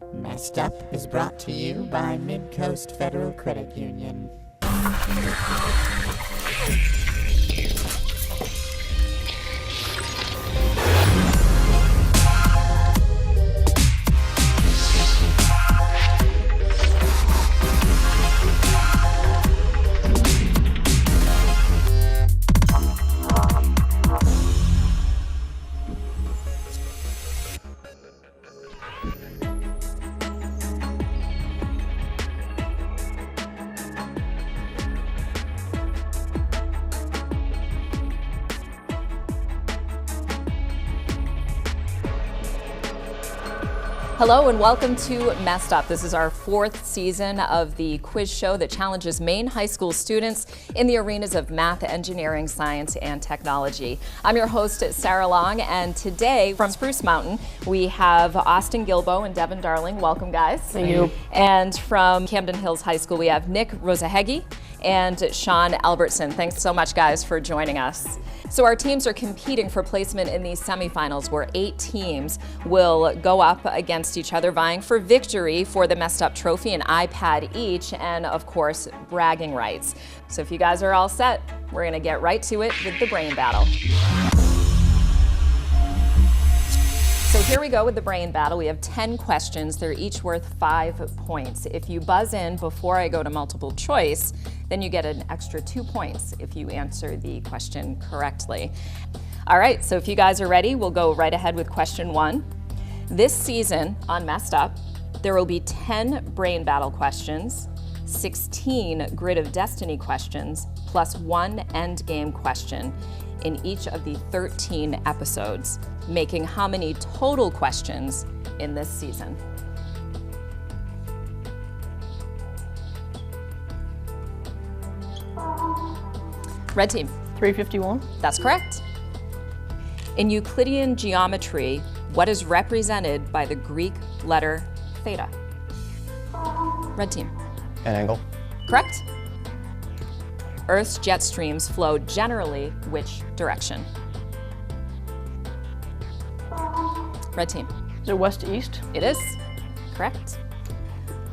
MEST UP is brought to you by Mid-Coast Federal Credit Union. Hello and welcome to MEST UP. This is our fourth season of the quiz show that challenges Maine high school students in the arenas of math, engineering, science, and technology. I'm your host, Sarah Long, and today from Spruce Mountain, we have Austin Gilbo and Devin Darling. Welcome, guys. Thank you. And from Camden Hills High School, we have Nick Rosahegi and Sean Albertson. Thanks so much, guys, for joining us. So our teams are competing for placement in these semifinals where 8 teams will go up against each other vying for victory for the MEST UP trophy, an iPad each, and of course, bragging rights. So if you guys are all set, we're gonna get right to it with the brain battle. So here we go with the brain battle. We have 10 questions. They're each worth 5 points. If you buzz in before I go to multiple choice, then you get an extra 2 points if you answer the question correctly. All right, so if you guys are ready, we'll go right ahead with question 1. This season on MEST UP, there will be 10 brain battle questions, 16 Grid of Destiny questions, plus 1 end game question in each of the 13 episodes, making how many total questions in this season? Red team. 351. That's correct. In Euclidean geometry, what is represented by the Greek letter theta? Red team. An angle. Correct. Earth's jet streams flow generally which direction? Red team. Is it west to east? It is. Correct.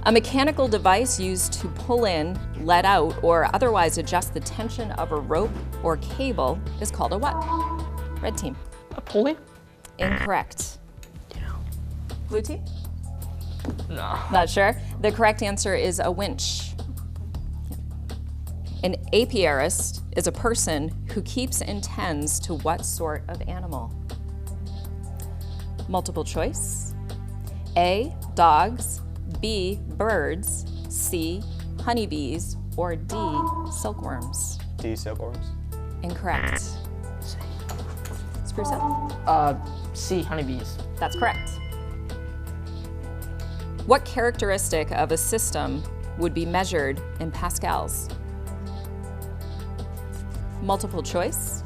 A mechanical device used to pull in, let out, or otherwise adjust the tension of a rope or cable is called a what? Red team. A pulley? Incorrect. Yeah. Blue team? No. Not sure. The correct answer is a winch. An apiarist is a person who keeps and tends to what sort of animal? Multiple choice. A, dogs, B, birds, C, honeybees, or D, silkworms? D, silkworms. Incorrect. Spruce up? C, honeybees. That's correct. What characteristic of a system would be measured in pascals? Multiple choice.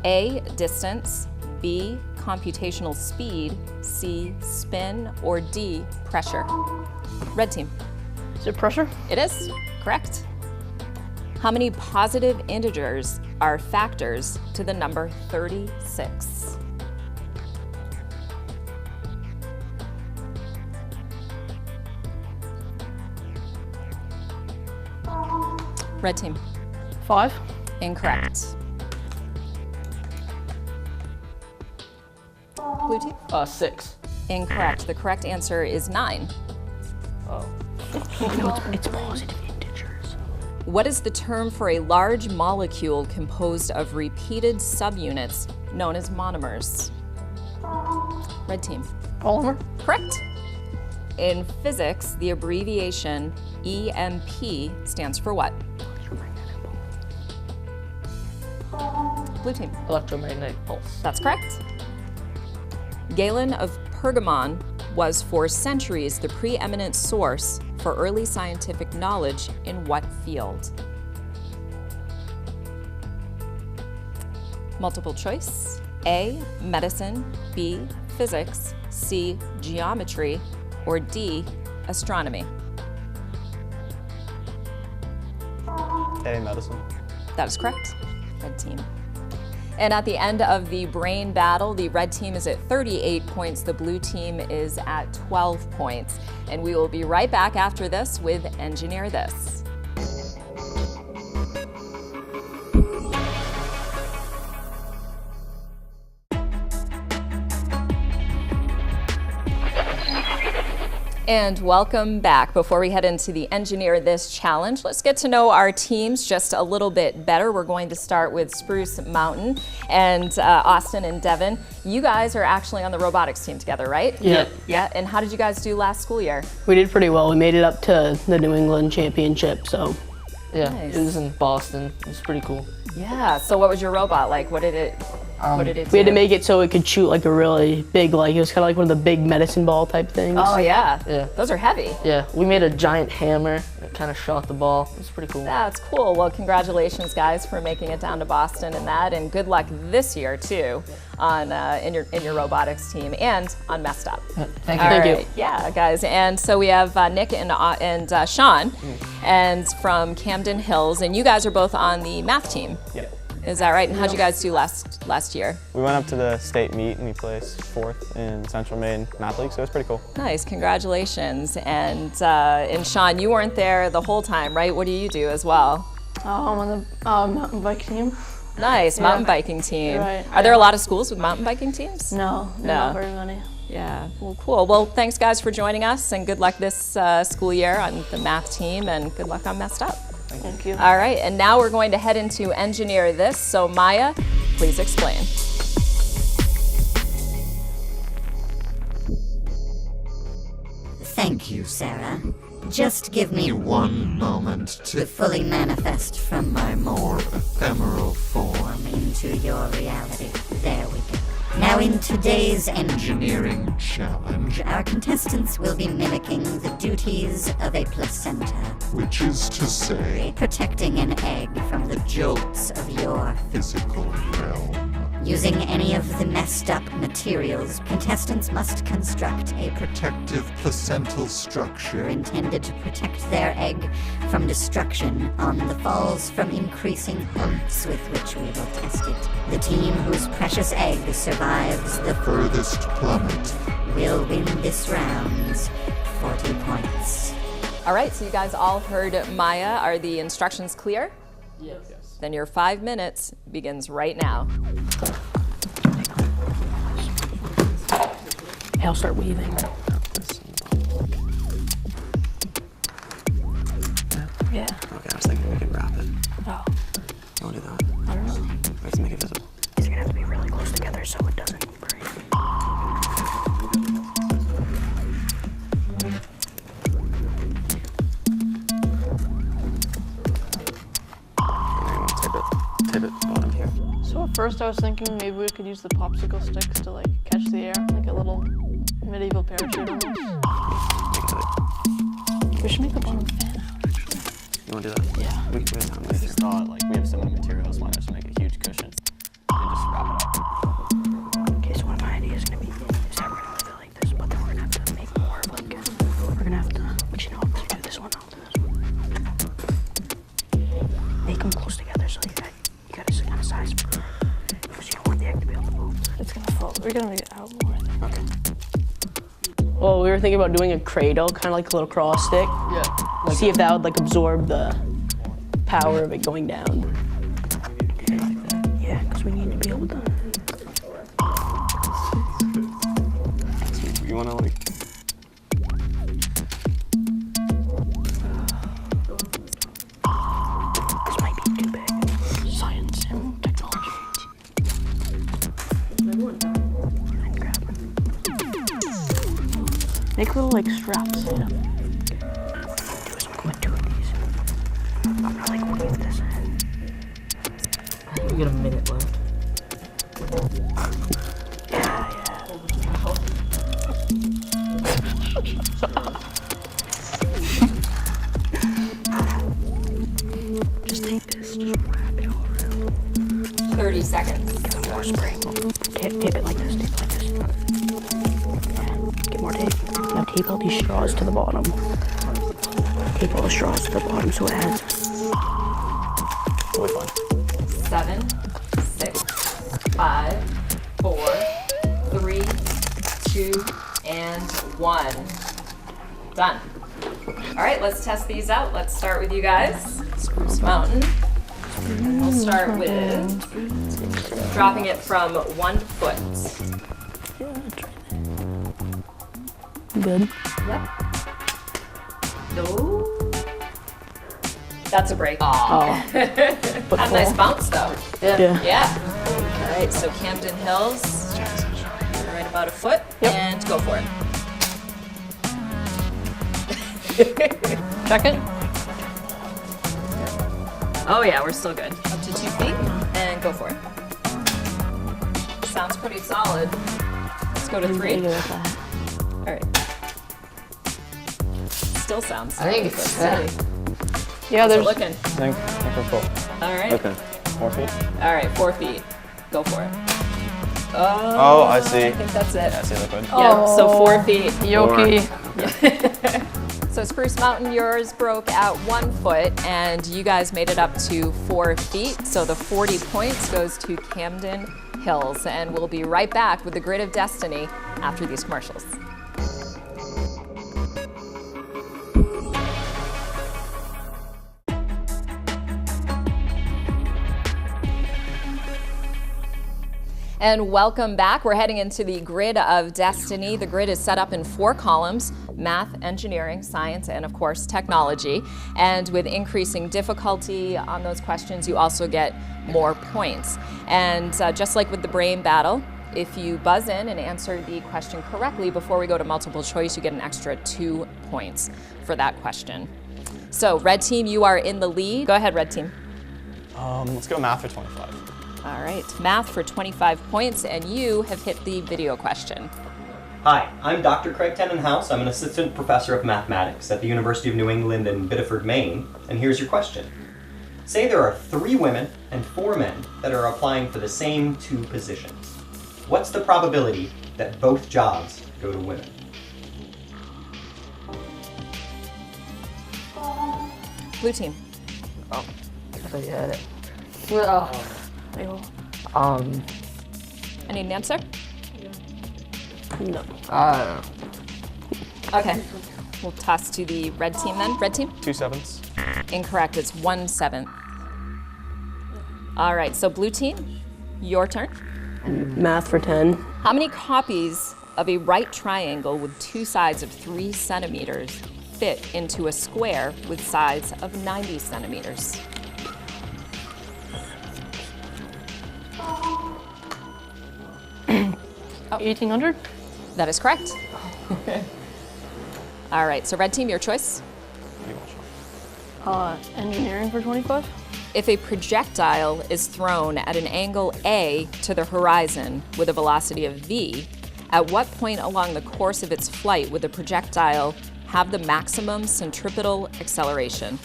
A, distance, B, computational speed, C, spin, or D, pressure? Red team. Is it pressure? It is. Correct. How many positive integers are factors to the number 36? Red team. 5. Incorrect. Blue team? 6. Incorrect. The correct answer is 9. Oh. It's positive integers. What is the term for a large molecule composed of repeated subunits known as monomers? Red team. Polymer? Correct. In physics, the abbreviation EMP stands for what? Blue team. Electromagnetic pulse. That's correct. Galen of Pergamon was for centuries the preeminent source for early scientific knowledge in what field? Multiple choice. A, medicine, B, physics, C, geometry, or D, astronomy? A, medicine. That is correct. Red team. And at the end of the brain battle, the red team is at 38 points, the blue team is at 12 points. And we will be right back after this with Engineer This. And welcome back. Before we head into the Engineer This challenge, let's get to know our teams just a little bit better. We're going to start with Spruce Mountain and Austin and Devin. You guys are actually on the robotics team together, right? Yeah. Yeah, and how did you guys do last school year? We did pretty well. We made it up to the New England Championship, so. Yeah, Nice. it was in Boston. It was pretty cool. Yeah, so what was your robot like? What did it do? We had to make it so it could shoot like a really big, like it was kind of like one of the big medicine ball type things. Oh yeah. Yeah. Those are heavy. Yeah, we made a giant hammer that kind of shot the ball. It was pretty cool. That's cool. Well, congratulations, guys, for making it down to Boston and that, and good luck this year too, on in your robotics team and on MEST UP. Thank All you. Thank you. right. Yeah, guys. And so we have Nick and Sean, and from Camden Hills, and you guys are both on the math team. Yeah. Is that right? And how'd you guys do last year? We went up to the state meet and we placed 4th in Central Maine Math League, so it was pretty cool. Nice, congratulations. And Sean, you weren't there the whole time, right? What do you do as well? I'm on the mountain bike team. Nice, mountain biking team. Right. Are there a lot of schools with mountain biking teams? No, not very many. Yeah, well, cool. Well, thanks guys for joining us, and good luck this school year on the math team, and good luck on MEST UP. Thank you. All right, and now we're going to head into Engineer This. So MAIA, please explain. Thank you, Sarah. Just give me one moment to fully manifest from my more ephemeral form into your reality. There we go. Now in today's engineering challenge, our contestants will be mimicking the duties of a placenta, which is to say, protecting an egg from the jolts of your physical realm. Using any of the messed up materials, contestants must construct a protective placental structure intended to protect their egg from destruction on the falls from increasing heights with which we will test it. The team whose precious egg survives the furthest plummet will win this round's 40 points. All right, so you guys all heard MAIA. Are the instructions clear? Yes. Then your 5 minutes begins right now. Hey, I'll start weaving. Yeah. Okay, I was thinking we could wrap it. Oh, You want to do that? I don't know. We have to make it visible. These are gonna have to be really close together so it doesn't break. And then you want to tape it bottom here. So at first I was thinking maybe we could use the popsicle sticks to like catch the air, like a little medieval parachute almost. Make it tight. We should make the bottom fan out. You want to do that? Yeah. We have time I later. just thought, like, we have so many materials, why not just make a huge cushion and just wrap it up. Okay, so one of my ideas is gonna be is that we're gonna leave it like this, but then we're gonna have to make more of like we're gonna have to. But you know, if you do this one, I'll do this one. Make them close together so you gotta kind of size because you don't want the egg to be on the ball. It's gonna fall. We're gonna make it out more, I think. Okay. Well, we were thinking about doing a cradle, kind of like a little cross stick. Yeah. See if that would like absorb the power of it going down. Yeah, because we need to be able to. You want to, like... This might be too big. Science and technology. And grab them. Make little like straps. Yeah. Do is I'm gonna do these. I'm gonna like weave this in. We got a minute left. Just take this, just wrap it all around. 30 seconds. Get more spring. Tape it like this, tape it like this. Yeah, get more tape. Now tape all these straws to the bottom. Tape all the straws to the bottom so it adds. Really fun. 7, 6, 5, 4, 3, 2, and 1. Done. All right, let's test these out. Let's start with you guys. Spruce Mountain. We'll start with dropping it from 1 foot. Good. Yep. No. That's a break. Oh. Had a nice bounce though. Yeah. Yeah. All right, so Camden Hills, right about a foot, and go for it. Check it. Oh yeah, we're still good. Up to 2 feet, and go for it. Sounds pretty solid. Let's go to 3. All right. Still sounds solid. I think it's steady. Yeah, How's it there's. looking? I think we're full. All right. Okay. 4 feet? All right, 4 feet. Go for it. Oh, I see. I think that's it. Yeah, I see liquid. Yeah, so 4 feet. Yoki. So Spruce Mountain, yours broke at 1 foot, and you guys made it up to 4 feet. So the 40 points goes to Camden Hills, and we'll be right back with the Grid of Destiny after these commercials. And welcome back. We're heading into the Grid of Destiny. The grid is set up in 4 columns: math, engineering, science, and of course technology. And with increasing difficulty on those questions, you also get more points. And just like with the brain battle, if you buzz in and answer the question correctly before we go to multiple choice, you get an extra 2 points for that question. So red team, you are in the lead. Go ahead, red team. Let's go math for 25. All right, math for 25 points, and you have hit the video question. Hi, I'm Dr. Craig Tenenhouse. I'm an assistant professor of mathematics at the University of New England in Biddeford, Maine, and here's your question. Say there are 3 women and 4 men that are applying for the same 2 positions. What's the probability that both jobs go to women? Blue team. I thought you had it. I need an answer? No. Okay. We'll toss to the red team then. Red team? 2 7s. Incorrect. It's 1/7. All right, so blue team, your turn. Math for 10. How many copies of a right triangle with 2 sides of 3 centimeters fit into a square with sides of 90 centimeters? Oh. 1800? That is correct. All right, so red team, your choice. Engineering for 25? If a projectile is thrown at an angle A to the horizon with a velocity of v, at what point along the course of its flight would the projectile have the maximum centripetal acceleration?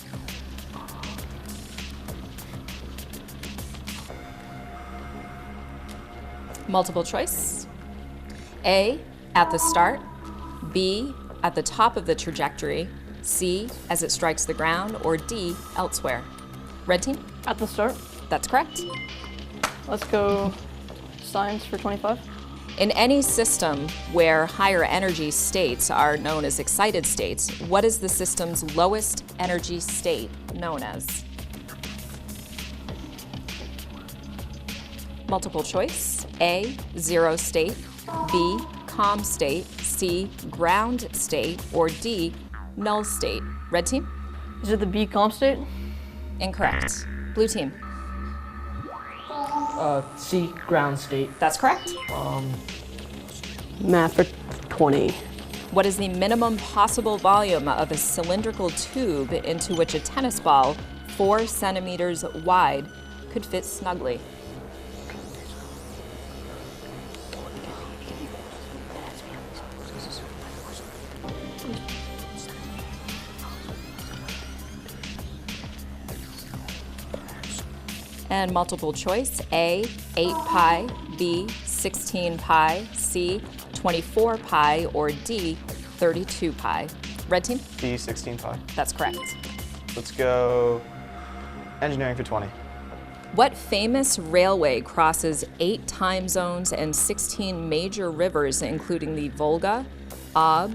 Multiple choice. A, at the start. B, at the top of the trajectory. C, as it strikes the ground. Or D, elsewhere. Red team? At the start. That's correct. Let's go science for 25. In any system where higher energy states are known as excited states, what is the system's lowest energy state known as? Multiple choice. A, zero state. B, calm state. C, ground state. Or D, null state. Red team? Is it the B comp state? Incorrect. Blue team? C, ground state. That's correct. Math for 20. What is the minimum possible volume of a cylindrical tube into which a tennis ball 4 centimeters wide could fit snugly? And multiple choice: A, 8 pi, B, 16 pi, C, 24 pi, or D, 32 pi. Red team? B, 16 pi. That's correct. Let's go engineering for 20. What famous railway crosses 8 time zones and 16 major rivers, including the Volga, Ob,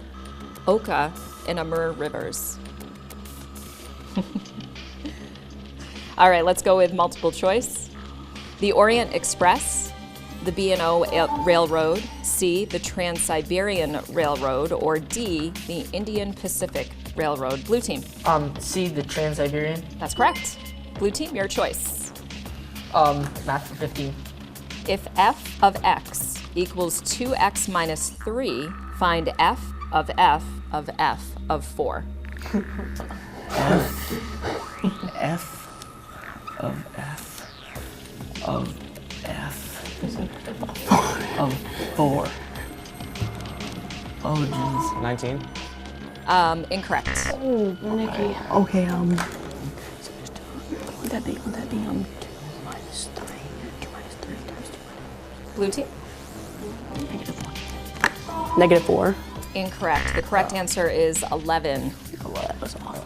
Oka, and Amur rivers? All right, let's go with multiple choice. The Orient Express, the B&O Railroad, C, the Trans-Siberian Railroad, or D, the Indian Pacific Railroad. Blue team. C, the Trans-Siberian. That's correct. Blue team, your choice. Math for 15. If f of x equals 2x minus 3, find f of 4. F of F of F of 4. Oh, jeez. 19. Incorrect. Oh, Nikki. Okay, would that be 2 minus 3? 2 minus 3 times 2 minus... Blue team. Negative 4. Incorrect. The correct answer is 11. Oh, well, that was off.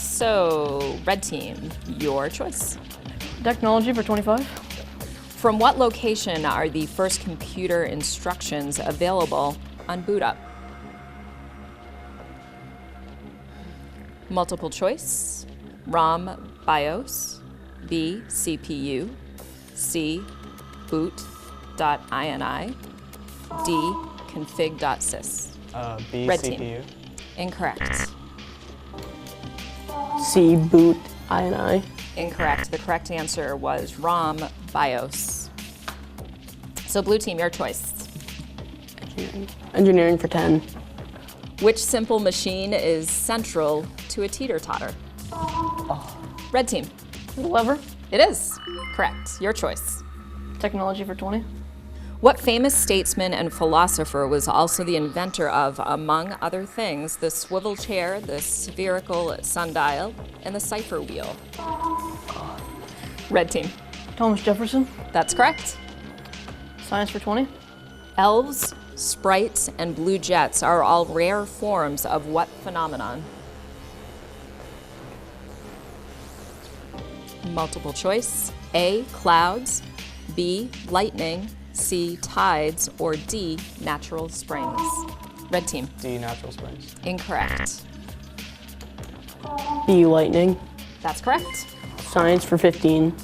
So, red team, your choice. Technology for 25. From what location are the first computer instructions available on boot up? Multiple choice. ROM BIOS, B CPU, C boot.ini, D config.sys. B, Red CPU. team. Incorrect. C boot ini. Incorrect. The correct answer was ROM BIOS. So blue team, your choice. Engineering for 10. Which simple machine is central to a teeter-totter? Red team. The lever. It is. Correct. Your choice. Technology for 20. What famous statesman and philosopher was also the inventor of, among other things, the swivel chair, the spherical sundial, and the cipher wheel? Red team. Thomas Jefferson. That's correct. Science for 20. Elves, sprites, and blue jets are all rare forms of what phenomenon? Multiple choice. A, clouds, B, lightning, C, tides, or D, natural springs. Red team. D, natural springs. Incorrect. B lightning. That's correct. Science for 15.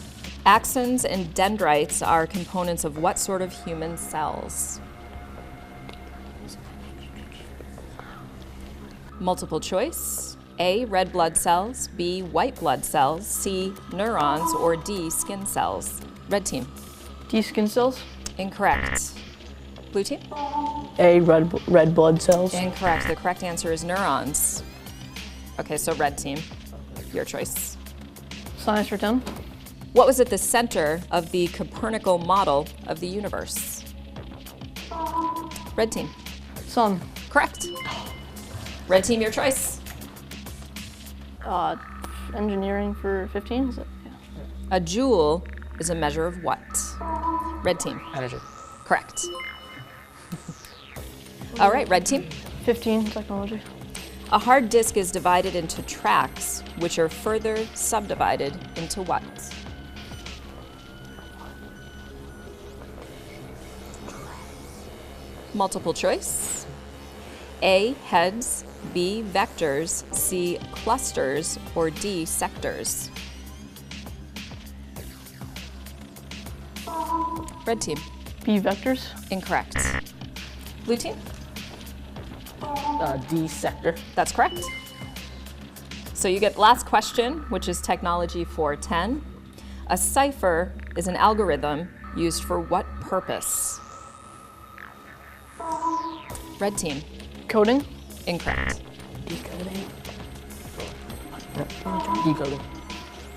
Axons and dendrites are components of what sort of human cells? Multiple choice. A, red blood cells, B, white blood cells, C, neurons, or D, skin cells. Red team. D, skin cells. Incorrect. Blue team? A, red blood cells. Incorrect. The correct answer is neurons. Okay, so red team, your choice. Science for 10. What was at the center of the Copernican model of the universe? Red team. Sun. Correct. Red team, your choice. Engineering for 15. Is it? Yeah. A joule is a measure of what? Red team. Energy. Correct. All right, red team. 15. Technology. A hard disk is divided into tracks, which are further subdivided into what? Multiple choice. A, heads, B, vectors, C, clusters, or D, sectors. Red team. B, vectors. Incorrect. Blue team. D, sector. That's correct. So you get last question, which is technology for 10. A cipher is an algorithm used for what purpose? Red team. Coding. Incorrect. Decoding. Decoding.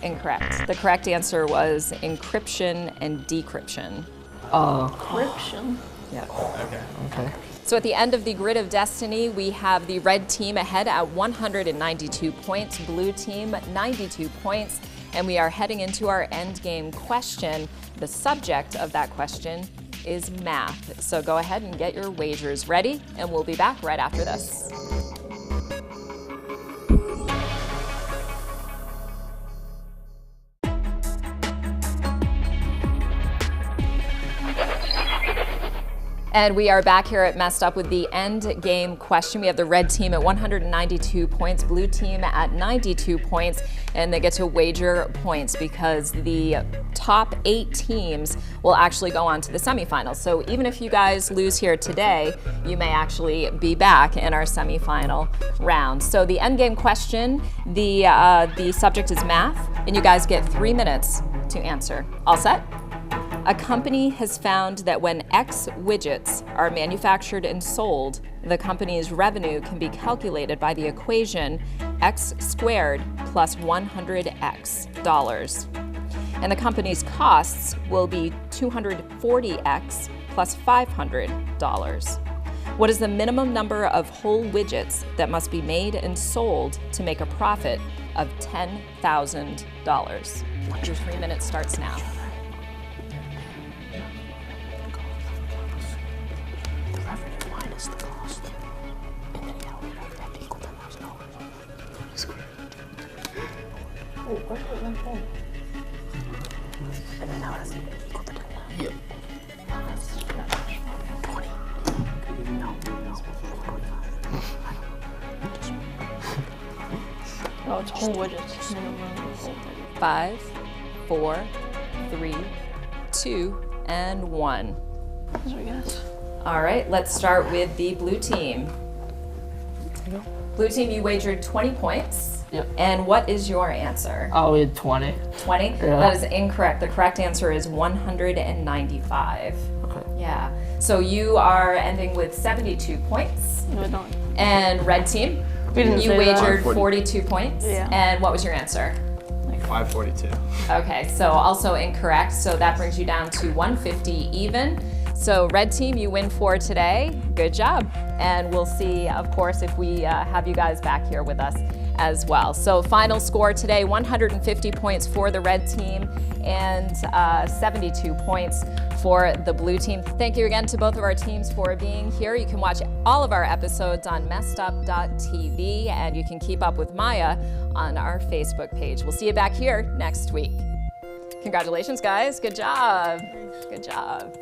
Incorrect. The correct answer was encryption and decryption. Encryption. Yeah. Okay. So at the end of the grid of destiny, we have the red team ahead at 192 points, blue team 92 points, and we are heading into our end game question. The subject of that question is math. So go ahead and get your wagers ready, and we'll be back right after this. And we are back here at Messed Up with the end game question. We have the red team at 192 points, blue team at 92 points, and they get to wager points because the top 8 teams will actually go on to the semifinals. So even if you guys lose here today, you may actually be back in our semifinal round. So the end game question, the subject is math, and you guys get 3 minutes to answer. All set? A company has found that when X widgets are manufactured and sold, the company's revenue can be calculated by the equation X squared plus 100X dollars. And the company's costs will be 240X plus $500. What is the minimum number of whole widgets that must be made and sold to make a profit of $10,000? Your 3 minutes starts now. Minus the cost. And then we have to equal $10,000. Wait, what did it went from? And then now it has to equal to 10,000. Yep. 20. No. Oh, it's whole widgets. Minimum whole widgets. 5, 4, 3, 2, and 1. That's what I guess. All right, let's start with the blue team. Blue team, you wagered 20 points. Yep. And what is your answer? Oh, we had 20. 20? Yeah. That is incorrect. The correct answer is 195. Okay. Yeah. So you are ending with 72 points. No, I don't. And red team, We didn't you say that. wagered 42 points. Yeah. And what was your answer? 542. Okay, so also incorrect. So that brings you down to 150 even. So red team, you win for today. Good job. And we'll see, of course, if we have you guys back here with us as well. So final score today, 150 points for the red team and 72 points for the blue team. Thank you again to both of our teams for being here. You can watch all of our episodes on messedup.tv, and you can keep up with MAIA on our Facebook page. We'll see you back here next week. Congratulations, guys. Good job. Good job.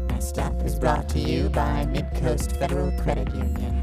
Messed Up is brought to you by Midcoast Federal Credit Union.